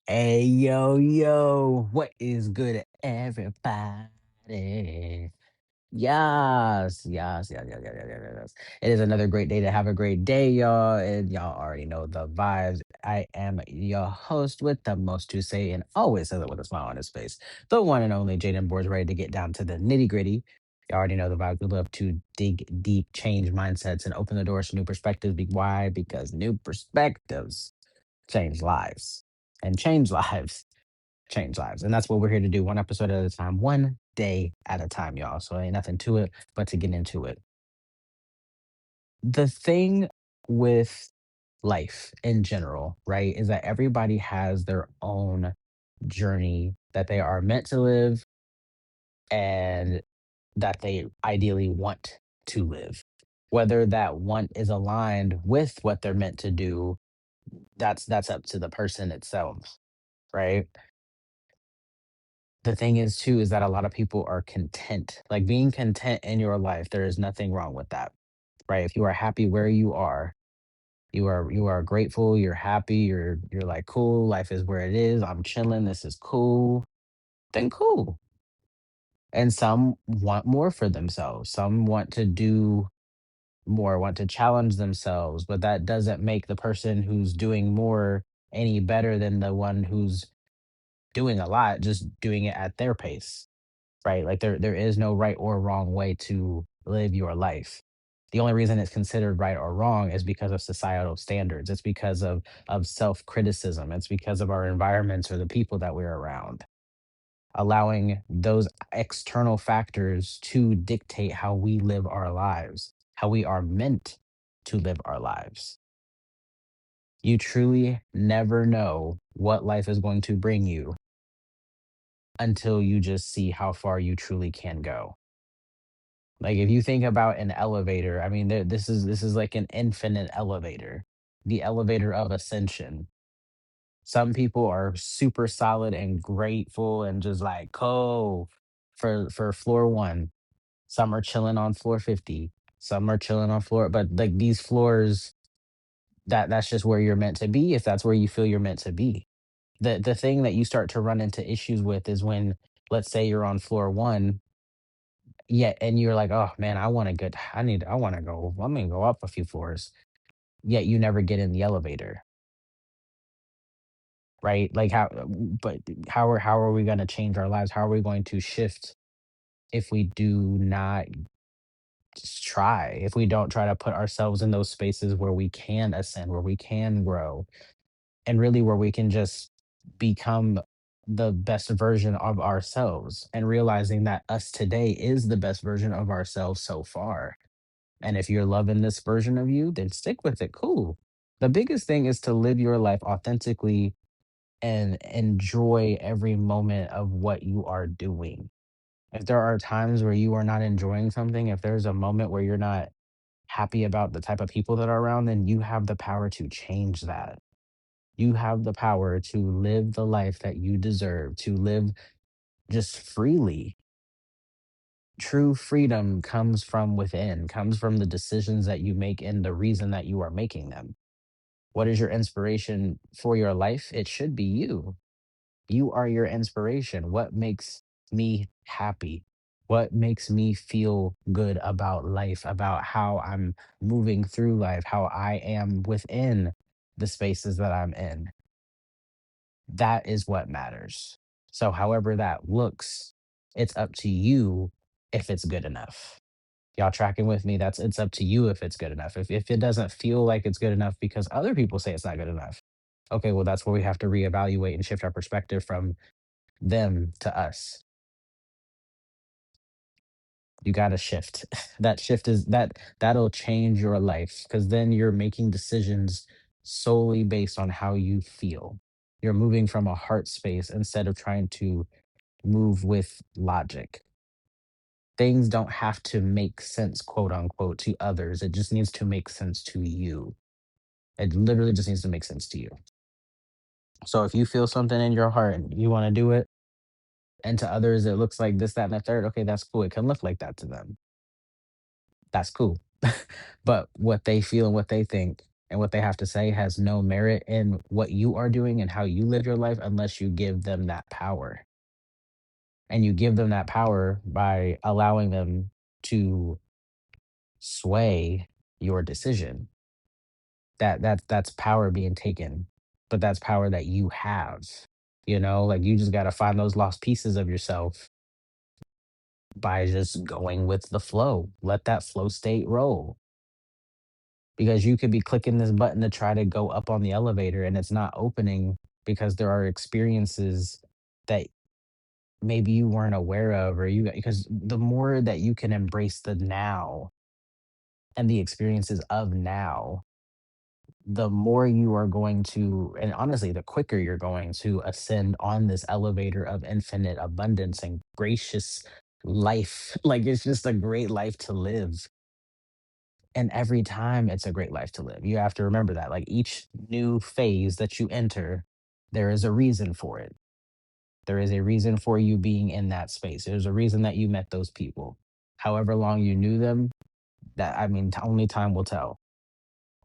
Hey, yo, yo, what is good, everybody? Yes, yes, yeah, yeah, yeah, yeah, yeah, yeah, yes. It is another great day to have a great day, y'all. And y'all already know the vibes. I am your host with the most to say and always says it with a smile on his face. The one and only Jaden Boards ready to get down to the nitty gritty. You already know the vibes. We love to dig deep, change mindsets, and open the doors to new perspectives. Why? Because new perspectives change lives and change lives, change lives. And that's what we're here to do, one episode at a time, one day at a time, y'all. So ain't nothing to it but to get into it. The thing with life in general, right, is that everybody has their own journey that they are meant to live and that they ideally want to live. Whether that want is aligned with what they're meant to do, that's up to the person itself, right? The thing is too is that a lot of people are content. Like being content in your life, there is nothing wrong with that. Right? If you are happy where you are, you are grateful, you're happy, you're like cool, life is where it is. I'm chilling, this is cool. Then cool. And some want more for themselves. Some want to do more, want to challenge themselves, but that doesn't make the person who's doing more any better than the one who's doing a lot, just doing it at their pace. Right? Like there is no right or wrong way to live your life. The only reason it's considered right or wrong is because of societal standards. It's because of self-criticism. It's because of our environments or the people that we're around. Allowing those external factors to dictate how we live our lives, how we are meant to live our lives. You truly never know what life is going to bring you until you just see how far you truly can go. Like if you think about an elevator, I mean, this is like an infinite elevator, the elevator of ascension. Some people are super solid and grateful and just like cool for floor one. Some are chilling on floor 50. Some are chilling on floor, but like these floors, that's just where you're meant to be if that's where you feel you're meant to be. The thing that you start to run into issues with is when, let's say you're on floor one. Yeah, and you're like, "Oh, man, I wanna go let me go up a few floors." Yet you never get in the elevator, right? Like, but how are we gonna change our lives? How are we going to shift if we do not just try? If we don't try to put ourselves in those spaces where we can ascend, where we can grow, and really where we can just become the best version of ourselves, and realizing that us today is the best version of ourselves so far. And if you're loving this version of you, then stick with it. Cool. The biggest thing is to live your life authentically and enjoy every moment of what you are doing. If there are times where you are not enjoying something, if there's a moment where you're not happy about the type of people that are around, then you have the power to change that. You have the power to live the life that you deserve, to live just freely. True freedom comes from within, comes from the decisions that you make and the reason that you are making them. What is your inspiration for your life? It should be you. You are your inspiration. What makes me happy? What makes me feel good about life, about how I'm moving through life, how I am within the spaces that I'm in? That is what matters. So, however that looks, it's up to you if it's good enough. Y'all tracking with me? It's up to you if it's good enough. If it doesn't feel like it's good enough because other people say it's not good enough, okay, well that's where we have to reevaluate and shift our perspective from them to us. You got to shift. That shift is that'll change your life because then you're making decisions solely based on how you feel. You're moving from a heart space instead of trying to move with logic. Things don't have to make sense, quote unquote, to others. It just needs to make sense to you. It literally just needs to make sense to you. So if you feel something in your heart and you want to do it, and to others it looks like this, that, and the third, okay, that's cool. It can look like that to them. That's cool. But what they feel and what they think and what they have to say has no merit in what you are doing and how you live your life unless you give them that power. And you give them that power by allowing them to sway your decision. That's power being taken, but that's power that you have. You know, like you just got to find those lost pieces of yourself by just going with the flow. Let that flow state roll, because you could be clicking this button to try to go up on the elevator and it's not opening because there are experiences that maybe you weren't aware of, or you, because the more that you can embrace the now and the experiences of now, the more you are going to, and honestly, the quicker you're going to ascend on this elevator of infinite abundance and gracious life. Like it's just a great life to live. And every time it's a great life to live. You have to remember that. Like each new phase that you enter, there is a reason for it. There is a reason for you being in that space. There's a reason that you met those people. However long you knew them, that I mean, only time will tell.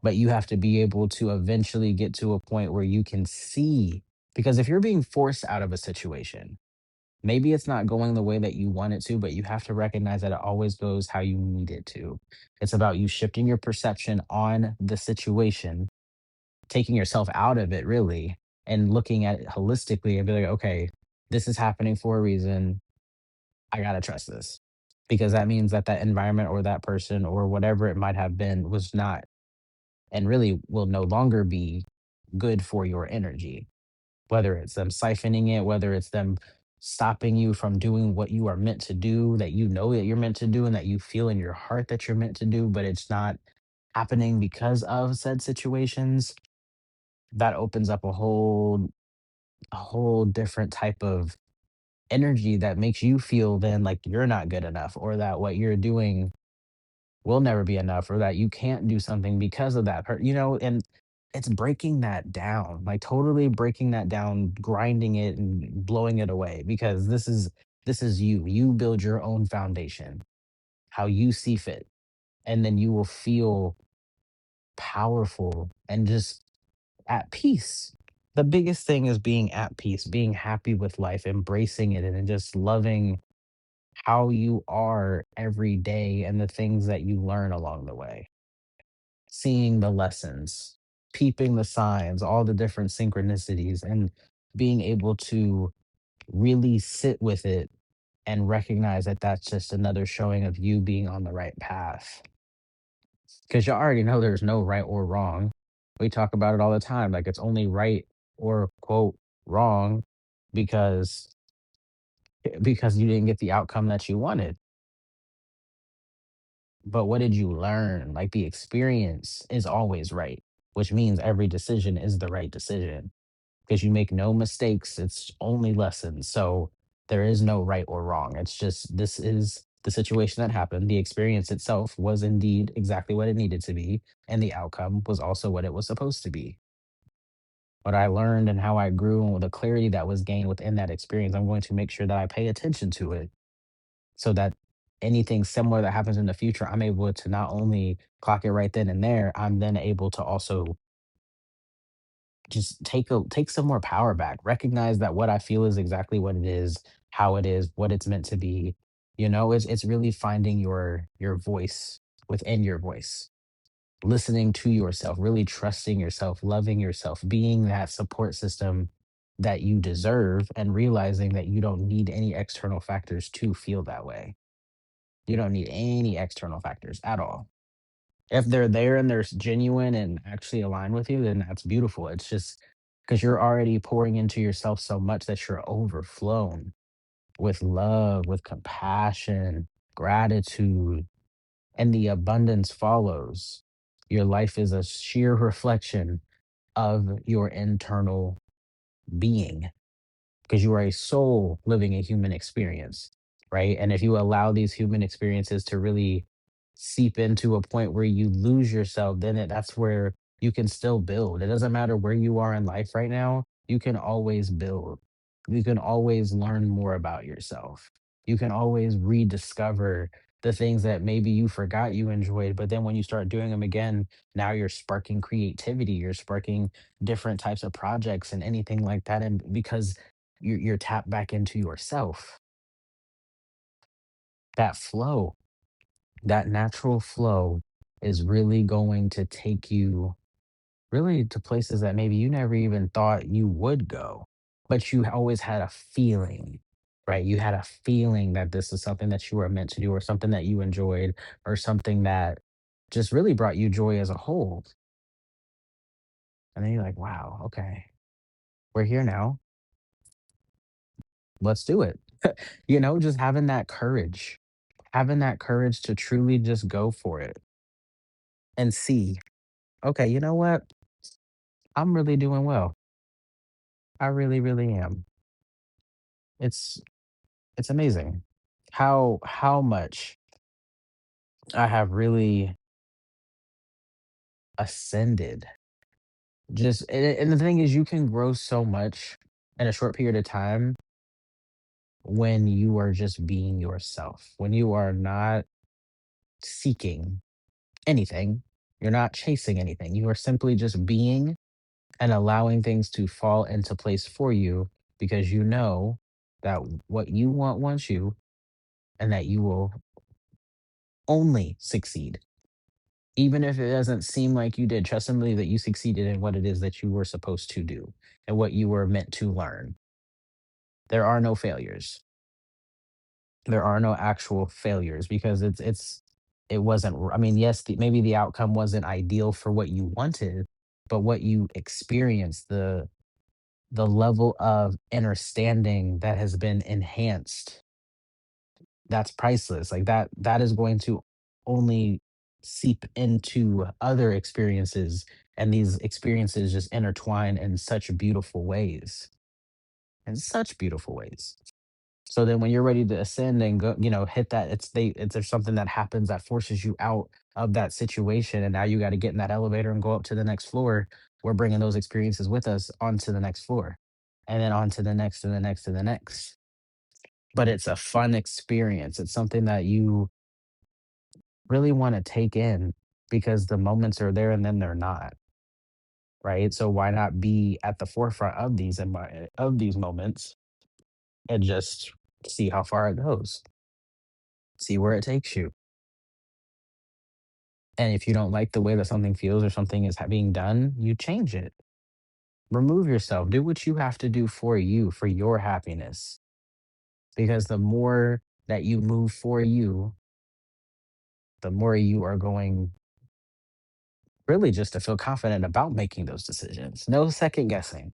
But you have to be able to eventually get to a point where you can see, because if you're being forced out of a situation, maybe it's not going the way that you want it to, but you have to recognize that it always goes how you need it to. It's about you shifting your perception on the situation, taking yourself out of it really, and looking at it holistically and be like, okay, this is happening for a reason. I gotta trust this. Because that means that that environment or that person or whatever it might have been was not, and really will no longer be, good for your energy. Whether it's them siphoning it, whether it's them stopping you from doing what you are meant to do, that you know that you're meant to do, and that you feel in your heart that you're meant to do, but it's not happening because of said situations, that opens up a whole different type of energy that makes you feel then like you're not good enough, or that what you're doing will never be enough, or that you can't do something because of that and it's breaking that down, like totally breaking that down, grinding it and blowing it away, because this is you build your own foundation how you see fit, and then you will feel powerful and just at peace. The biggest thing is being at peace, being happy with life, embracing it, and then just loving how you are every day and the things that you learn along the way. Seeing the lessons, peeping the signs, all the different synchronicities, and being able to really sit with it and recognize that that's just another showing of you being on the right path. Because you already know there's no right or wrong. We talk about it all the time. Like it's only right or quote wrong because you didn't get the outcome that you wanted. But what did you learn? Like the experience is always right, which means every decision is the right decision because you make no mistakes. It's only lessons. So there is no right or wrong. It's just this is the situation that happened. The experience itself was indeed exactly what it needed to be. And the outcome was also what it was supposed to be. What I learned and how I grew and the clarity that was gained within that experience, I'm going to make sure that I pay attention to it so that anything similar that happens in the future, I'm able to not only clock it right then and there, I'm then able to also just take some more power back. Recognize that what I feel is exactly what it is, how it is, what it's meant to be. It's really finding your voice within your voice, listening to yourself, really trusting yourself, loving yourself, being that support system that you deserve, and realizing that you don't need any external factors to feel that way. You don't need any external factors at all. If they're there and they're genuine and actually align with you, then that's beautiful. It's just because you're already pouring into yourself so much that you're overflown with love, with compassion, gratitude, and the abundance follows. Your life is a sheer reflection of your internal being, because you are a soul living a human experience, right? And if you allow these human experiences to really seep into a point where you lose yourself, then that's where you can still build. It doesn't matter where you are in life right now, you can always build. You can always learn more about yourself. You can always rediscover the things that maybe you forgot you enjoyed, but then when you start doing them again, now you're sparking creativity, you're sparking different types of projects and anything like that. And because you're tapped back into yourself, that flow, that natural flow is really going to take you really to places that maybe you never even thought you would go, but you always had a feeling, right? You had a feeling that this is something that you were meant to do, or something that you enjoyed, or something that just really brought you joy as a whole. And then you're like, wow, okay, we're here now. Let's do it. Just having that courage to truly just go for it and see, okay, you know what? I'm really doing well. I really, really am. It's it's amazing how much I have really ascended. Just and the thing is, you can grow so much in a short period of time when you are just being yourself. When you are not seeking anything, you're not chasing anything. You are simply just being and allowing things to fall into place for you, because you know that what you want wants you, and that you will only succeed. Even if it doesn't seem like you did, trust and believe that you succeeded in what it is that you were supposed to do and what you were meant to learn. There are no failures. There are no actual failures, because it wasn't I mean, yes, maybe the outcome wasn't ideal for what you wanted, but what you experienced, the level of understanding that has been enhanced, that's priceless. Like that is going to only seep into other experiences, and these experiences just intertwine in such beautiful ways. In such beautiful ways. So then when you're ready to ascend and go, hit that, it's there's something that happens that forces you out of that situation, and now you got to get in that elevator and go up to the next floor. We're bringing those experiences with us onto the next floor, and then on to the next and the next and the next. But it's a fun experience. It's something that you really wanna take in, because the moments are there and then they're not, right? So why not be at the forefront of these moments and just see how far it goes, see where it takes you. And if you don't like the way that something feels or something is being done, you change it. Remove yourself. Do what you have to do for you, for your happiness. Because the more that you move for you, the more you are going really just to feel confident about making those decisions. No second guessing.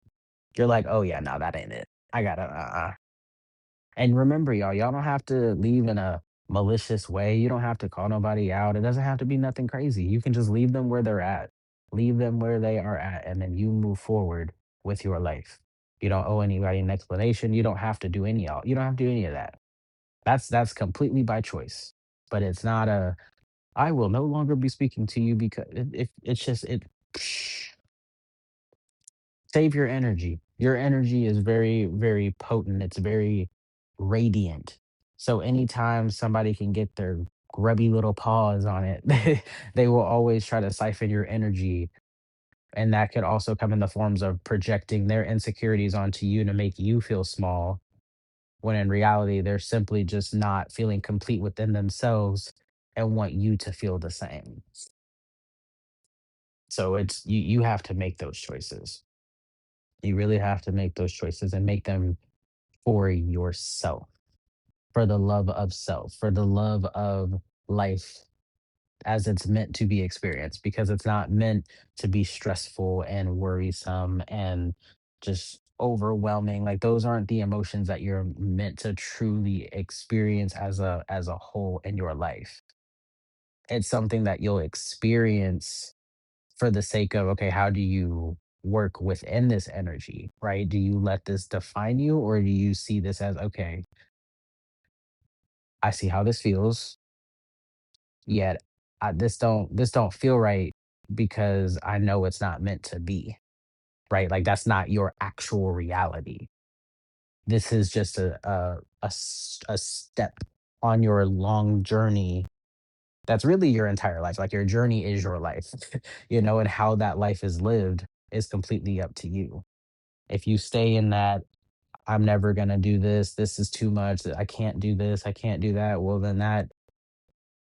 You're like, "Oh, yeah, no, that ain't it. I gotta And remember, y'all don't have to leave in a malicious way. You don't have to call nobody out. It doesn't have to be nothing crazy. You can just leave them where they're at. Leave them where they are at, and then you move forward with your life. You don't owe anybody an explanation. You don't have to do any of that. That's completely by choice. But it's not a I will no longer be speaking to you, because if it's just it save your energy. Your energy is very, very potent. It's very radiant. So anytime somebody can get their grubby little paws on it, they will always try to siphon your energy. And that could also come in the forms of projecting their insecurities onto you to make you feel small, when in reality, they're simply just not feeling complete within themselves and want you to feel the same. So you have to make those choices. You really have to make those choices and make them for yourself, for the love of self, for the love of life as it's meant to be experienced, because it's not meant to be stressful and worrisome and just overwhelming. Like those aren't the emotions that you're meant to truly experience as a whole in your life. It's something that you'll experience for the sake of, okay, how do you work within this energy, right? Do you let this define you, or do you see this as, okay, I see how this feels, yet this don't feel right, because I know it's not meant to be, right? Like that's not your actual reality. This is just a step on your long journey that's really your entire life. Like your journey is your life, and how that life is lived is completely up to you. If you stay in that, I'm never going to do this, this is too much, I can't do this, I can't do that, well, then that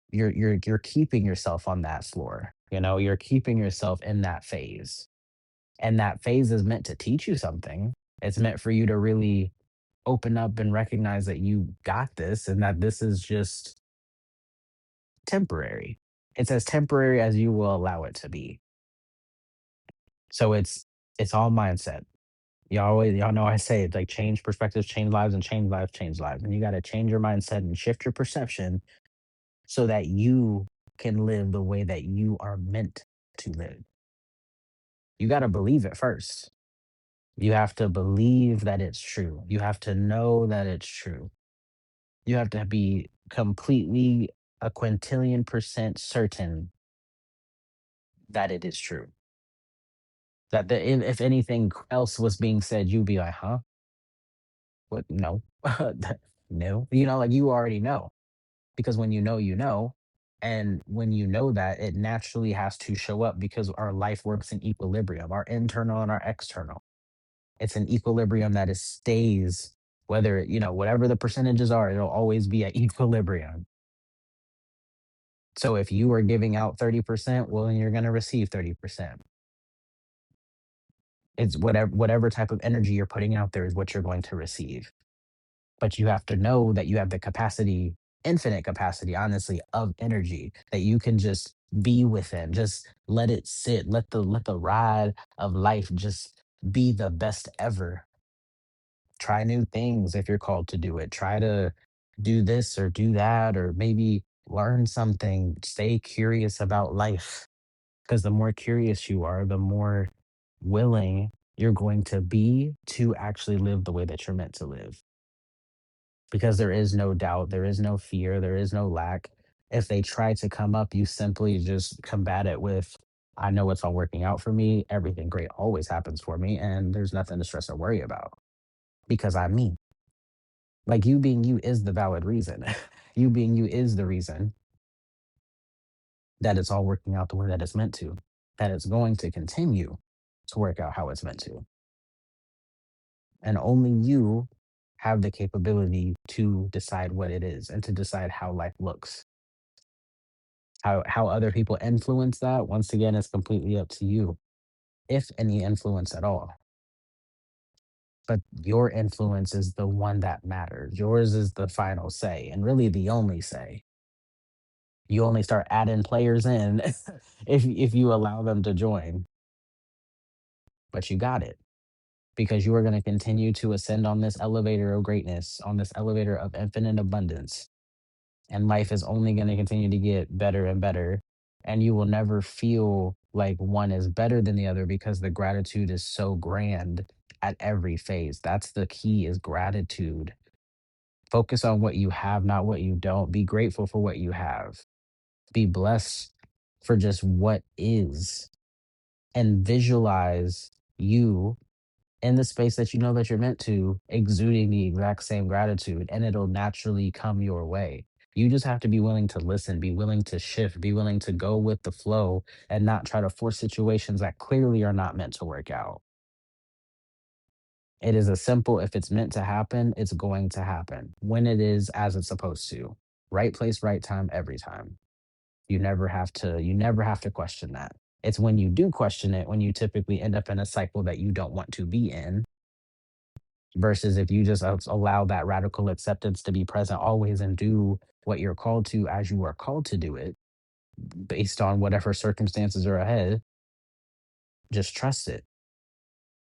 you're keeping yourself on that floor. You're keeping yourself in that phase. And that phase is meant to teach you something. It's meant for you to really open up and recognize that you got this and that this is just temporary. It's as temporary as you will allow it to be. So it's all mindset. Y'all know I say it's like change perspectives, change lives, and change lives, change lives. And you got to change your mindset and shift your perception so that you can live the way that you are meant to live. You got to believe it first. You have to believe that it's true. You have to know that it's true. You have to be completely a quintillion percent certain that it is true. That if anything else was being said, you'd be like, huh? What? No. No. Like you already know. Because when you know, you know. And when you know that, it naturally has to show up because our life works in equilibrium, our internal and our external. It's an equilibrium that is stays, whether, whatever the percentages are, it'll always be at equilibrium. So if you are giving out 30%, well, then you're going to receive 30%. It's whatever type of energy you're putting out there is what you're going to receive. But you have to know that you have the capacity, infinite capacity, honestly, of energy that you can just be within. Just let it sit. Let the ride of life just be the best ever. Try new things if you're called to do it. Try to do this or do that, or maybe learn something. Stay curious about life because the more curious you are, the more willing you're going to be to actually live the way that you're meant to live. Because there is no doubt, there is no fear, there is no lack. If they try to come up, you simply just combat it with, I know it's all working out for me. Everything great always happens for me, and there's nothing to stress or worry about because I'm me. Like you being you is the valid reason. You being you is the reason that it's all working out the way that it's meant to, that it's going to continue to work out how it's meant to. And only you have the capability to decide what it is and to decide how life looks. How other people influence that, once again, is completely up to you, if any influence at all. But your influence is the one that matters. Yours is the final say and really the only say. You only start adding players in if you allow them to join, but you got it because you are going to continue to ascend on this elevator of greatness, on this elevator of infinite abundance. And life is only going to continue to get better and better. And you will never feel like one is better than the other because the gratitude is so grand at every phase. That's the key is gratitude. Focus on what you have, not what you don't. Be grateful for what you have. Be blessed for just what is and visualize you in the space that you know that you're meant to, exuding the exact same gratitude, and it'll naturally come your way. You just have to be willing to listen, be willing to shift, be willing to go with the flow and not try to force situations that clearly are not meant to work out. It is a simple, if it's meant to happen, it's going to happen when it is as it's supposed to. Right place, right time, every time. You never have to question that. It's when you do question it when you typically end up in a cycle that you don't want to be in versus if you just allow that radical acceptance to be present always and do what you're called to as you are called to do it based on whatever circumstances are ahead. Just trust it.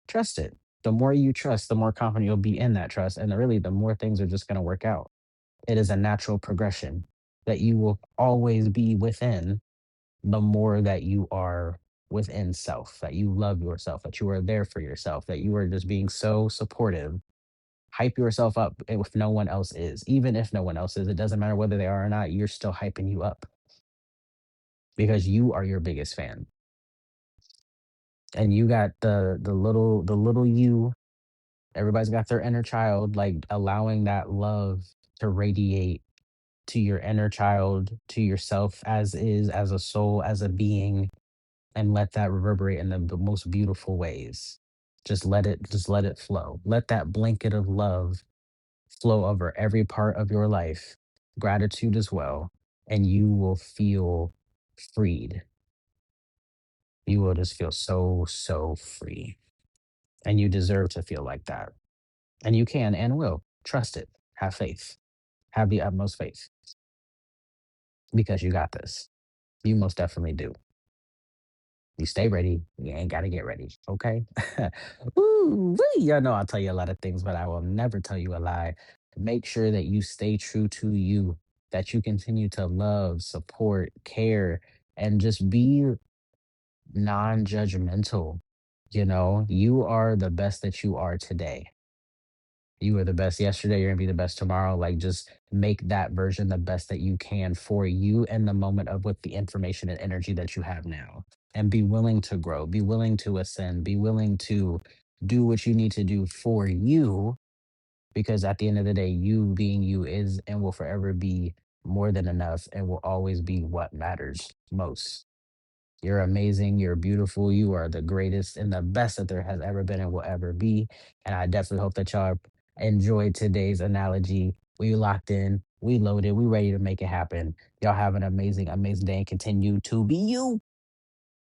Trust it. The more you trust, the more confident you'll be in that trust, and really the more things are just going to work out. It is a natural progression that you will always be within the more that you are within self, that you love yourself, that you are there for yourself, that you are just being so supportive. Hype yourself up if no one else is. Even if no one else is, it doesn't matter whether they are or not, you're still hyping you up because you are your biggest fan. And you got the little you, everybody's got their inner child, like allowing that love to radiate to your inner child, to yourself as is, as a soul, as a being, and let that reverberate in the most beautiful ways. Just let it flow. Let that blanket of love flow over every part of your life, gratitude as well, and you will feel freed. You will just feel so, so free. And you deserve to feel like that. And you can and will. Trust it. Have faith. Have the utmost faith because you got this. You most definitely do. You stay ready. You ain't got to get ready. Okay. Ooh, wee. Y'all know I'll tell you a lot of things, but I will never tell you a lie. Make sure that you stay true to you, that you continue to love, support, care, and just be non judgmental. You know, you are the best that you are today. You were the best yesterday, you're gonna be the best tomorrow. Like, just make that version the best that you can for you and the moment of with the information and energy that you have now. And be willing to grow, be willing to ascend, be willing to do what you need to do for you. Because at the end of the day, you being you is and will forever be more than enough and will always be what matters most. You're amazing. You're beautiful. You are the greatest and the best that there has ever been and will ever be. And I definitely hope that y'all enjoyed today's analogy. We locked in, we loaded, we ready to make it happen. Y'all have an amazing, amazing day and continue to be you.